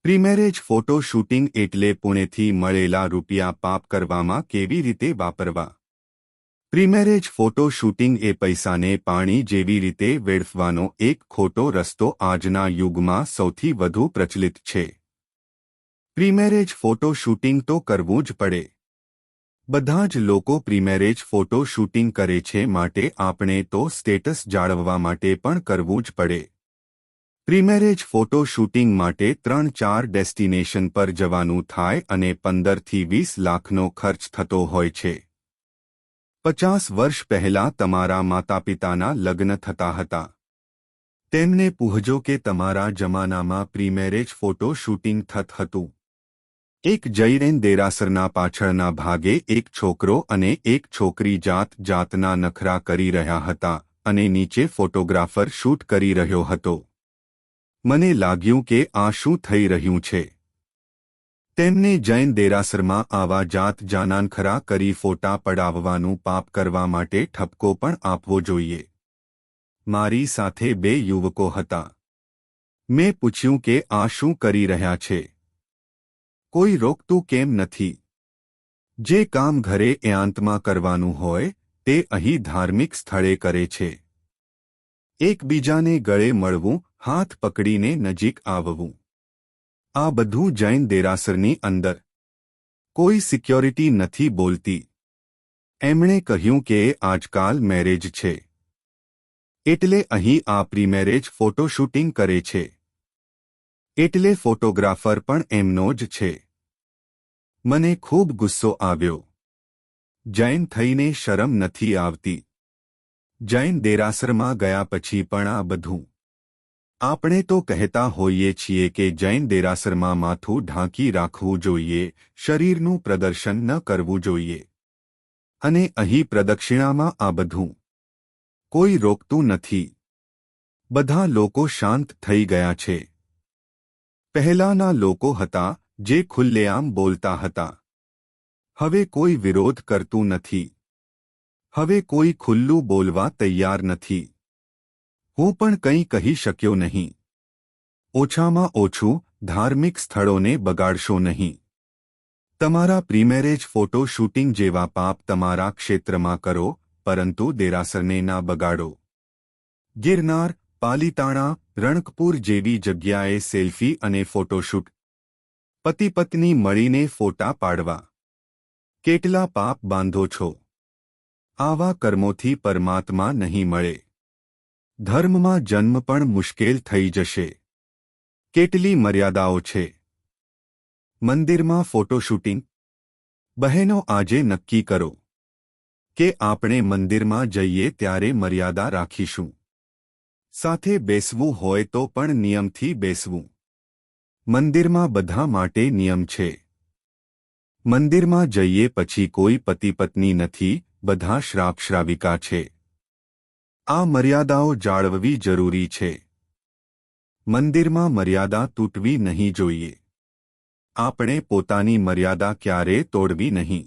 પ્રીમેરેજ photo shooting એટલે પુણેથી મળેલા રૂપિયા પાપ કરવામાં કેવી રીતે વાપરવા? પ્રીમેરેજ ફોટો શૂટિંગ એ પૈસાને પાણી જેવી રીતે વેડફવાનો એક ખોટો રસ્તો આજના યુગમાં સૌથી વધુ પ્રચલિત છે. પ્રીમેરેજ ફોટો શૂટિંગ તો કરવું જ પડે. બધા જ લોકો પ્રીમેરેજ ફોટો શૂટિંગ કરે છે, માટે આપણે તો સ્ટેટસ જાળવવા માટે પણ કરવું જ પડે. પ્રીમેરેજ ફોટો શૂટિંગ માટે 3-4 ડેસ્ટિનેશન પર જવાનું થાય અને 15 થી 20 લાખનો ખર્ચ થતો હોય છે. 50 વર્ષ પહેલા તમારા માતાપિતાના લગ્ન થતા હતા. તેમને પૂછજો કે તમારા જમાનામાં પ્રીમેરેજ ફોટો શૂટિંગ થત હતું. એક જૈન દેરાસરના પાછળના ભાગે એક છોકરો અને એક છોકરી જાતના નખરા કરી રહ્યા હતા અને નીચે ફોટોગ્રાફર શૂટ કરી રહ્યો હતો. મને લાગ્યું કે આ શું થઈ રહ્યું છે. તેમને જૈન દેરાસરમાં આવા જાનાનખરા કરી ફોટા પડાવવાનું પાપ કરવા માટે ઠપકો પણ આપવો જોઈએ. મારી સાથે 2 યુવકો હતા. મેં પૂછ્યું કે આ શું કરી રહ્યા છે. કોઈ રોકતું કેમ નથી? જે કામ ઘરે એકાંતમાં કરવાનું હોય તે અહીં ધાર્મિક સ્થળે કરે છે. એકબીજાને ગળે મળવું, હાથ પકડીને નજીક આવવું, આ બધું જૈન દેરાસરની અંદર. કોઈ સિક્યોરિટી નથી બોલતી. એમણે કહ્યું કે આજકાલ મેરેજ છે એટલે અહીં આ પ્રીમેરેજ ફોટો શૂટિંગ કરે છે. એટલે ફોટોગ્રાફર પણ એમનો જ છે. મને ખૂબ ગુસ્સો આવ્યો. જૈન થઈને શરમ નથી આવતી? જૈન દેરાસરમાં ગયા પછી પણ આ બધું. આપણે તો કહેતા હોઈએ છીએ કે જૈન દેરાસરમાં માથું ઢાંકી રાખવું જોઈએ, શરીરનું પ્રદર્શન ન કરવું જોઈએ. અને અહીં પ્રદક્ષિણામાં આ બધું. કોઈ રોકતું નથી. બધા લોકો શાંત થઈ ગયા છે. પહેલાના લોકો હતા જે ખુલ્લેઆમ બોલતા હતા. હવે કોઈ વિરોધ કરતું નથી. હવે કોઈ ખુલ્લું બોલવા તૈયાર નથી. હું પણ કંઈ કહી શક્યો નહીં. ઓછામાં ઓછું ધાર્મિક સ્થળોને બગાડશો નહીં. તમારા પ્રીમેરેજ ફોટો શૂટિંગ જેવા પાપ તમારા ક્ષેત્રમાં કરો, પરંતુ દેરાસરને ના બગાડો. ગિરનાર, પાલીતાણા, રણકપુર જેવી જગ્યાએ સેલ્ફી અને ફોટોશૂટ. પતિ પત્ની મળીને ફોટા પાડવા. કેટલા પાપ બાંધો છો? આવા કર્મોથી પરમાત્મા નહીં મળે. ધર્મમાં જન્મ પણ મુશ્કેલ થઈ જશે. કેટલી મર્યાદાઓ છે. મંદિરમાં ફોટો શૂટિંગ. બહેનો આજે નક્કી કરો કે આપણે મંદિરમાં જઈએ ત્યારે મર્યાદા રાખીશું. સાથે બેસવું હોય તો પણ નિયમથી બેસવું. મંદિરમાં બધા માટે નિયમ છે. મંદિરમાં જઈએ પછી કોઈ પતિ પત્ની નથી, બધા શ્રાવિકા છે. આ મર્યાદાઓ જાળવવી જરૂરી છે. મંદિરમાં મર્યાદા તૂટવી નહીં જોઈએ. આપણે પોતાની મર્યાદા ક્યારેય તોડવી નહીં.